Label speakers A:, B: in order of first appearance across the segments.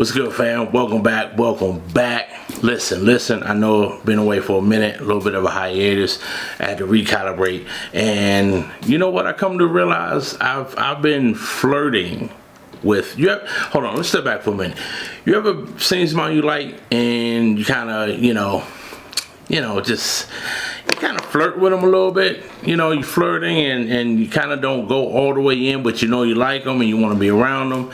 A: What's good, fam? Welcome back. Listen. I know I've been away for a minute, a little bit of a hiatus. I had to recalibrate, and you know what? I come to realize I've been flirting with you. Hold on, let's step back for a minute. You ever seen somebody you like, and you kind of, just you kind of flirt with them a little bit. You know, you're flirting, and you kind of don't go all the way in, but you know you like them and you want to be around them.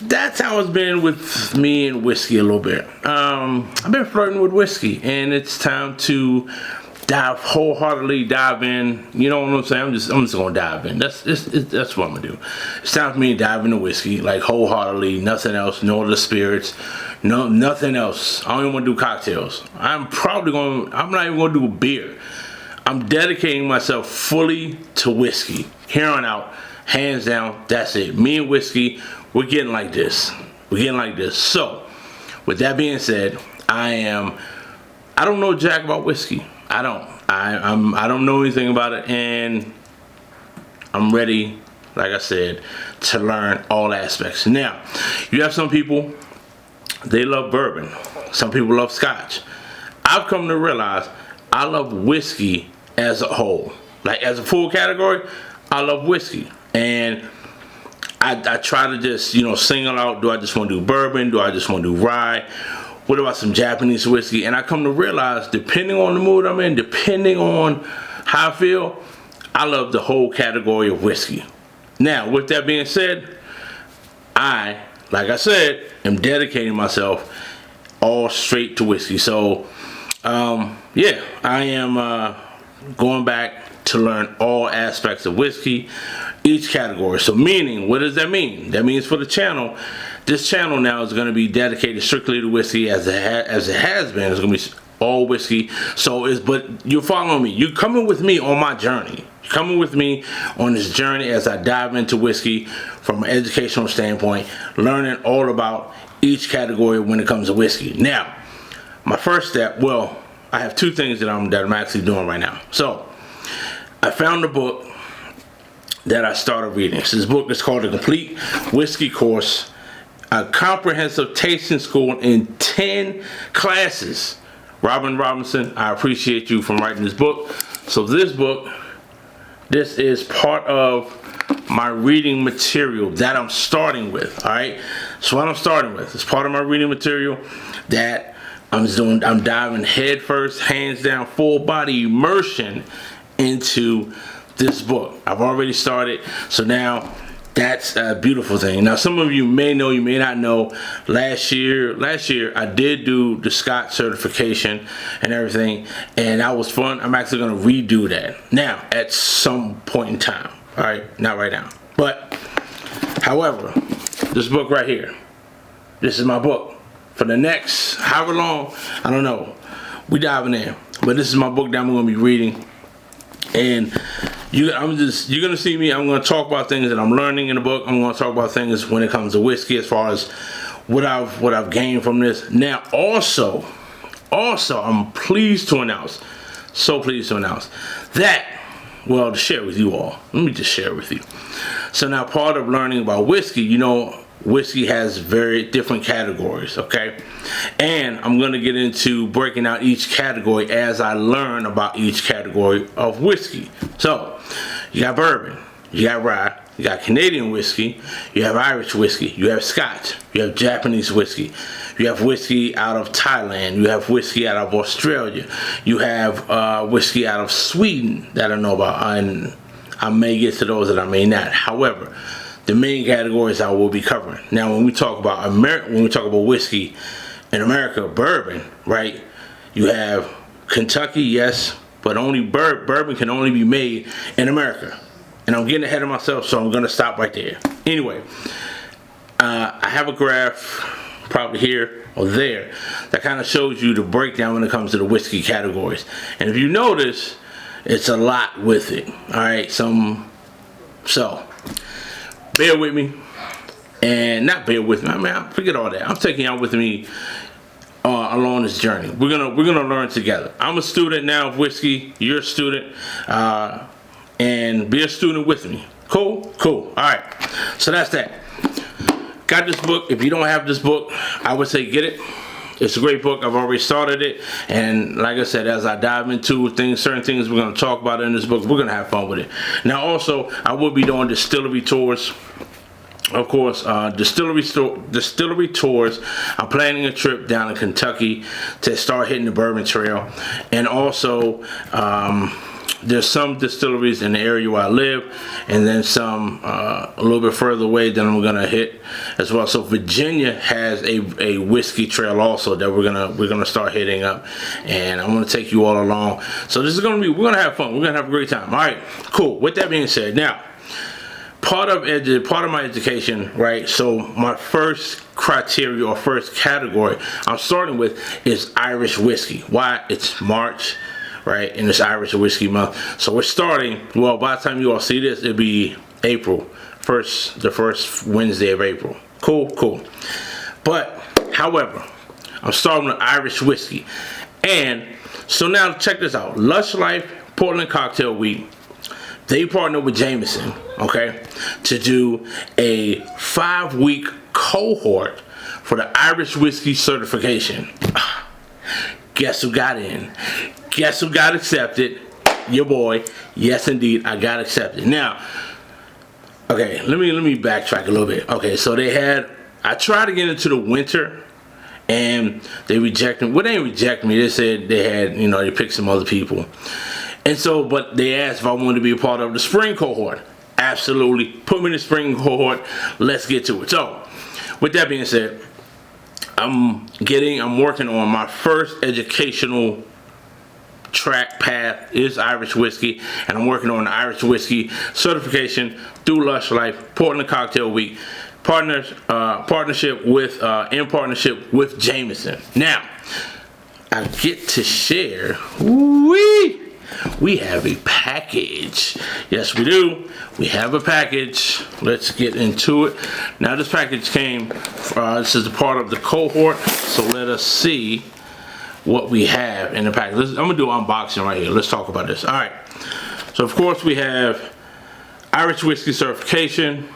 A: That's how it's been with me and whiskey a little bit. I've been flirting with whiskey, and it's time to wholeheartedly dive in. You know what I'm saying? I'm just gonna dive in. That's what I'm gonna do. It's time for me to dive into whiskey, like wholeheartedly. Nothing else. No other spirits. No, nothing else. I don't even want to do cocktails. I'm not even gonna do beer. I'm dedicating myself fully to whiskey. Here on out, hands down. That's it. Me and whiskey. We're getting like this. So, with that being said, I don't know jack about whiskey. I don't know anything about it, and I'm ready, like I said, to learn all aspects. Now, you have some people, they love bourbon. Some people love scotch. I've come to realize I love whiskey as a whole. Like, as a full category, I love whiskey. And I try to just, single out, do I just want to do bourbon? Do I just want to do rye? What about some Japanese whiskey? And I come to realize, depending on the mood I'm in, depending on how I feel, I love the whole category of whiskey. Now, with that being said, like I said, am dedicating myself all straight to whiskey. So, I am going back to learn all aspects of whiskey, each category. So meaning, what does that mean? That means for the channel, this channel now is going to be dedicated strictly to whiskey, as it has been. It's going to be all whiskey. But you're following me. You're coming with me on my journey. You're coming with me on this journey as I dive into whiskey from an educational standpoint, learning all about each category when it comes to whiskey. Now, my first step, I have two things that I'm actually doing right now. So, I found a book that I started reading. So this book is called The Complete Whiskey Course, a comprehensive tasting school in 10 classes. Robin Robinson, I appreciate you for writing this book. So this is part of my reading material that I'm starting with. All right. So what I'm starting with is part of my reading material that I'm diving head first, hands down, full body immersion into this book. I've already started, so now that's a beautiful thing. Now, some of you may know, you may not know, last year I did do the Scotch certification and everything, and that was fun. I'm actually going to redo that now at some point in time. All right, not right now, but however, this book right here, this is my book for the next however long, I don't know, we diving in, but this is my book that I'm going to be reading. And you're gonna see me. I'm gonna talk about things that I'm learning in the book. I'm gonna talk about things when it comes to whiskey, as far as what I've gained from this. Now, also, I'm pleased to announce, that, to share with you all. Let me just share with you. So now, part of learning about whiskey, whiskey has very different categories, okay? And I'm going to get into breaking out each category as I learn about each category of whiskey. So, you got bourbon, you got rye, you got Canadian whiskey, you have Irish whiskey, you have Scotch, you have Japanese whiskey, you have whiskey out of Thailand, you have whiskey out of Australia, you have whiskey out of Sweden that I know about, and I may get to those that I may not. However, the main categories I will be covering. Now, when we talk about whiskey in America, bourbon, right? You have Kentucky, yes, but only bourbon can only be made in America. And I'm getting ahead of myself, so I'm gonna stop right there. Anyway, I have a graph, probably here or there, that kind of shows you the breakdown when it comes to the whiskey categories. And if you notice, it's a lot with it. All right, so bear with me, and not bear with me. I mean, forget all that. I'm taking y'all with me along this journey. We're gonna learn together. I'm a student now of whiskey. You're a student, and be a student with me. Cool. All right. So that's that. got this book. If you don't have this book, I would say get it. It's a great book. I've already started it, and like I said, as I dive into things, certain things we're going to talk about in this book, we're going to have fun with it. Now, also, I will be doing distillery tours. Of course, distillery tours. I'm planning a trip down to Kentucky to start hitting the Bourbon Trail, and also there's some distilleries in the area where I live, and then some a little bit further away that I'm gonna hit as well. So Virginia has a whiskey trail also that we're gonna start hitting up, and I'm gonna take you all along. So this is we're gonna have fun. We're gonna have a great time. All right, cool. With that being said, now. Part of my education, right? So my first criteria or first category I'm starting with is Irish whiskey. Why? It's March, right? And it's Irish whiskey month. So we're starting, well, by the time you all see this, it'll be April, the first Wednesday of April. Cool. But, however, I'm starting with Irish whiskey. And so now check this out. Lush Life Portland Cocktail Week. They partnered with Jameson, okay, to do a 5-week cohort for the Irish whiskey certification. Guess who got in? Guess who got accepted? Your boy. Yes, indeed, I got accepted. Now, okay, let me backtrack a little bit. Okay, so I tried to get into the winter, and they rejected me. Well, they didn't reject me. They said they picked some other people. And so, but they asked if I wanted to be a part of the spring cohort. Absolutely. Put me in the spring cohort. Let's get to it. So, with that being said, I'm working on my first educational track path is Irish whiskey, and I'm working on the Irish whiskey certification through Lush Life Portland Cocktail Week partnership with Jameson. Now, I get to share. We have a package. Yes, we do. We have a package. Let's get into it. Now, this package came, this is a part of the cohort, so let us see what we have in the package. I'm going to do an unboxing right here. Let's talk about this. All right. So, of course, we have Irish whiskey certification.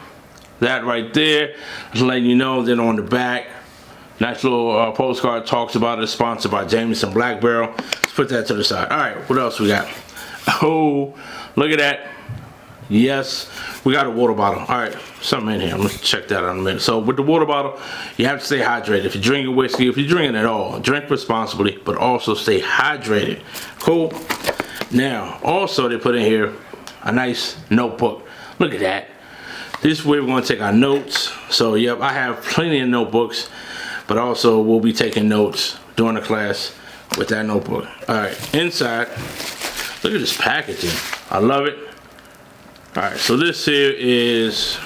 A: That right there. Just letting you know. Then on the back, nice little postcard talks about it. Sponsored by Jameson Black Barrel. Let's put that to the side. All right, what else we got? Oh, look at that. Yes, we got a water bottle. All right, something in here. I'm going to check that out in a minute. So with the water bottle, you have to stay hydrated. If you're drinking whiskey, if you're drinking at all, drink responsibly, but also stay hydrated. Cool. Now, also they put in here a nice notebook. Look at that. This is where we're going to take our notes. So, yep, I have plenty of notebooks, but also we'll be taking notes during the class with that notebook. All right, inside, look at this packaging. I love it. All right, so this here is,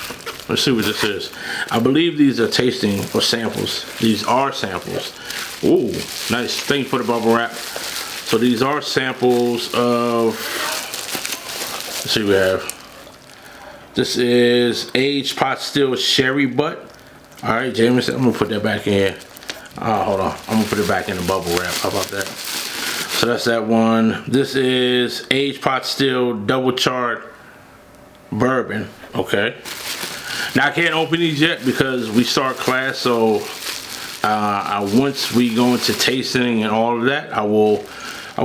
A: let's see what this is. I believe these are tasting or samples. These are samples. Ooh, nice. Thank you for the bubble wrap. So these are samples of, let's see what we have. This is aged pot still sherry butt. All right, Jameson, I'm gonna put that back in here. Hold on, I'm gonna put it back in the bubble wrap. How about that? So that's that one. This is aged pot still double charred bourbon. Okay. Now I can't open these yet because we start class. So once we go into tasting and all of that, I will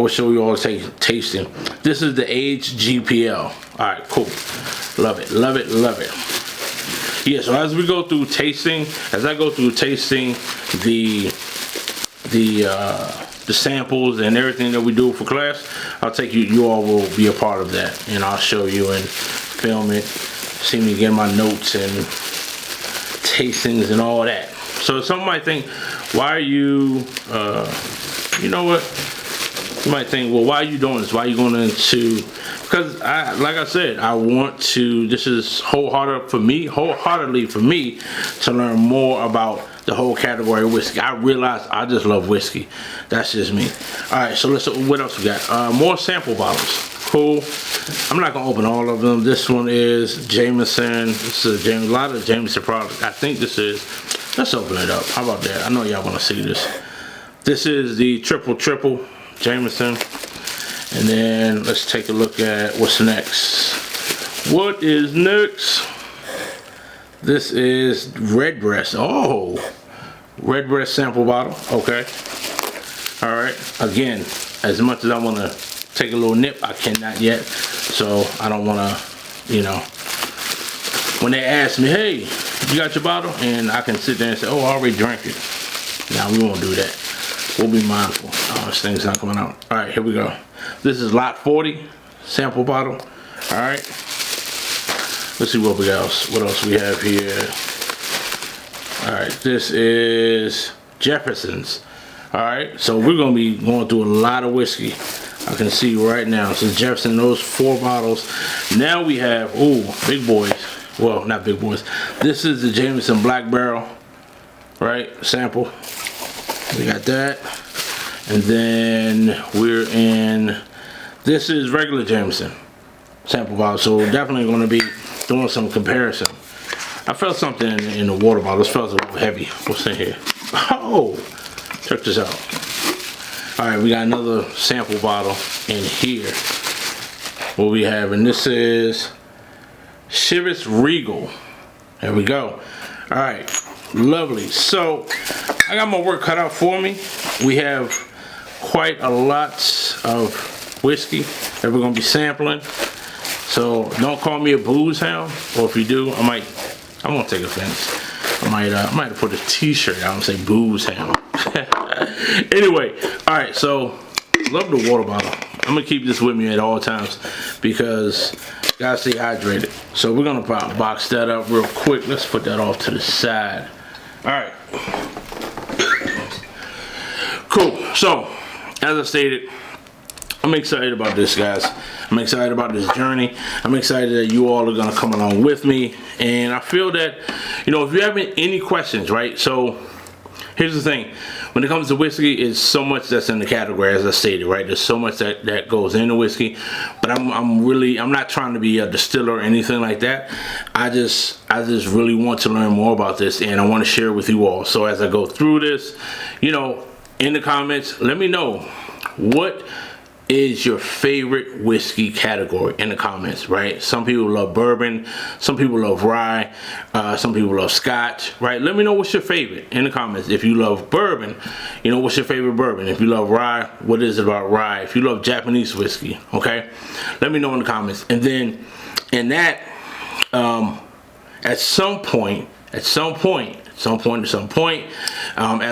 A: show you all the tasting. This is the aged GPL. All right, cool. Love it, love it, love it. Yeah, so as we go through tasting, as I go through tasting the samples and everything that we do for class, I'll take you all will be a part of that, and I'll show you and film it, see me get my notes and tastings and all that. So some might think, why are you, you know what? You might think, well, why are you doing this? Why are you going into, because like I said, I want to, this is wholeheartedly for me to learn more about the whole category of whiskey. I realize I just love whiskey. That's just me. All right, so what else we got? More sample bottles. Cool. I'm not gonna open all of them. This one is Jameson. This is a lot of Jameson product. I think this is, let's open it up. How about that? I know y'all wanna see this. This is the triple Jameson. And then let's take a look at what's next. What is next? This is Redbreast. Oh, Redbreast sample bottle. Okay. All right. Again, as much as I want to take a little nip, I cannot yet. So I don't want to, you know, when they ask me, hey, you got your bottle? And I can sit there and say, oh, I already drank it. Now we won't do that. We'll be mindful. Oh, this thing's not coming out. All right, here we go. This is lot 40 sample bottle. All right. Let's see what else. What else we have here? All right, this is Jefferson's. All right, so we're gonna be going through a lot of whiskey. I can see right now. So Jefferson, those 4 bottles. Now we have, ooh, big boys. Well, not big boys. This is the Jameson Black Barrel, right? Sample. We got that. And then we're in, this is regular Jameson sample bottle. So we're definitely gonna be doing some comparison. I felt something in the water bottle. This felt a little heavy. What's in here? Oh, check this out. All right, we got another sample bottle in here. What we have, and this is Chivas Regal. There we go. All right, lovely. So I got my work cut out for me. We have quite a lot of whiskey that we're gonna be sampling. So don't call me a booze hound, or if you do, I won't take offense. I might put a t-shirt out and say booze hound. Anyway, all right, so love the water bottle. I'm gonna keep this with me at all times because gotta stay hydrated. So we're gonna box that up real quick. Let's put that off to the side. All right, cool. So as I stated, I'm excited about this, guys. I'm excited about this journey. I'm excited that you all are gonna come along with me. And I feel that, you know, if you have any questions, right? So here's the thing. When it comes to whiskey, it's so much that's in the category, as I stated, right? There's so much that goes into whiskey. But I'm not trying to be a distiller or anything like that. I just really want to learn more about this, and I want to share it with you all. So as I go through this, you know, in the comments, let me know what is your favorite whiskey category in the comments, right? Some people love bourbon, some people love rye, some people love scotch, right? Let me know what's your favorite in the comments. If you love bourbon, you know, what's your favorite bourbon? If you love rye, what is it about rye? If you love Japanese whiskey, okay? Let me know in the comments. And then in that, at some point, as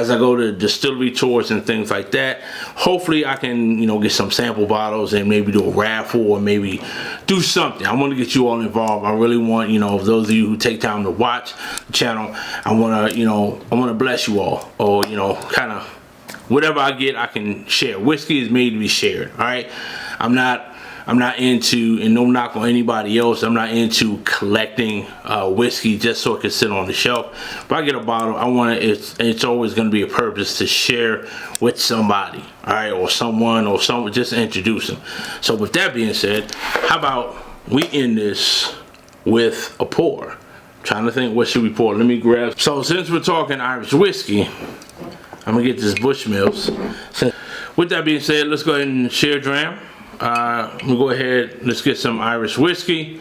A: I go to distillery tours and things like that, hopefully I can, you know, get some sample bottles and maybe do a raffle or maybe do something. I want to get you all involved. I really want, you know, those of you who take time to watch the channel, I want to, you know, I want to bless you all, or, you know, kind of whatever I get, I can share. Whiskey is made to be shared. All right, I'm not into, and no knock on anybody else, I'm not into collecting whiskey just so it can sit on the shelf. If I get a bottle, I want to, it's always going to be a purpose to share with somebody, all right, or someone, just to introduce them. So with that being said, how about we end this with a pour? I'm trying to think, what should we pour? Let me grab. So since we're talking Irish whiskey, I'm gonna get this Bushmills. So with that being said, let's go ahead and share dram. We'll go ahead, let's get some Irish whiskey.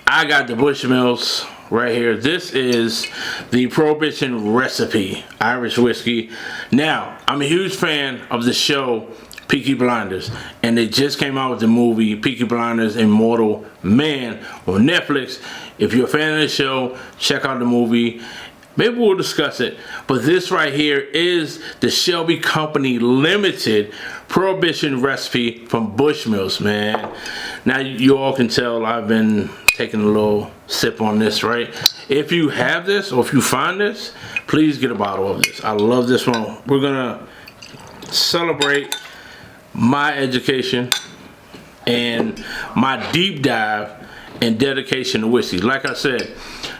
A: I got the Bushmills right here. This is the Prohibition Recipe Irish whiskey. Now, I'm a huge fan of the show Peaky Blinders, and they just came out with the movie Peaky Blinders Immortal Man on Netflix. If you're a fan of the show, check out the movie. Maybe we'll discuss it. But this right here is the Shelby Company Limited Prohibition Recipe from Bushmills, man. Now you all can tell I've been taking a little sip on this, right? If you have this, or if you find this, please get a bottle of this. I love this one. We're gonna celebrate my education and my deep dive and dedication to whiskey. Like I said,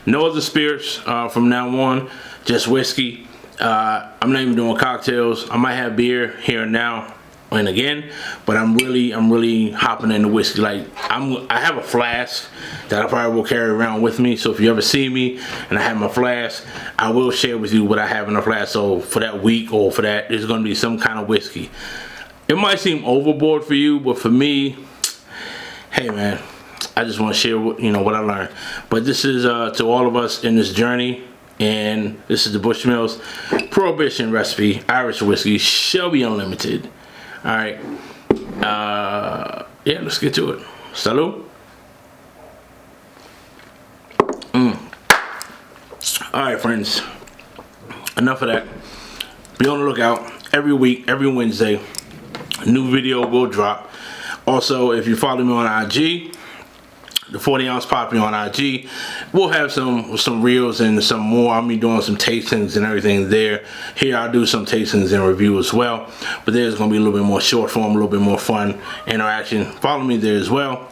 A: no other spirits from now on, just whiskey. I'm not even doing cocktails. I might have beer here and now and again, but I'm really hopping into whiskey. Like I have a flask that I probably will carry around with me. So if you ever see me and I have my flask, I will share with you what I have in the flask. So for that week or for that, there's gonna be some kind of whiskey. It might seem overboard for you, but for me, hey man, I just want to share what I learned. But this is to all of us in this journey, and this is the Bushmills Prohibition recipe Irish whiskey, Shelby Unlimited. All right, yeah, let's get to it. Salud. All right, friends, enough of that. Be on the lookout. Every week, every Wednesday, a new video will drop. Also, if you follow me on IG, the 40 Ounce Poppy on IG, we'll have some reels and some more. I'll be doing some tastings and everything there. Here I'll do some tastings and review as well, but there's gonna be a little bit more short form, a little bit more fun interaction. Follow me there as well.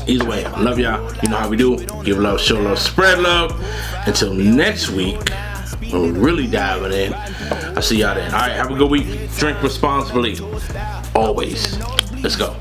A: Either way, I love y'all. You know how we do. Give love, show love, spread love. Until next week, when we're really diving in, I'll see y'all then. All right, have a good week. Drink responsibly, always. Let's go.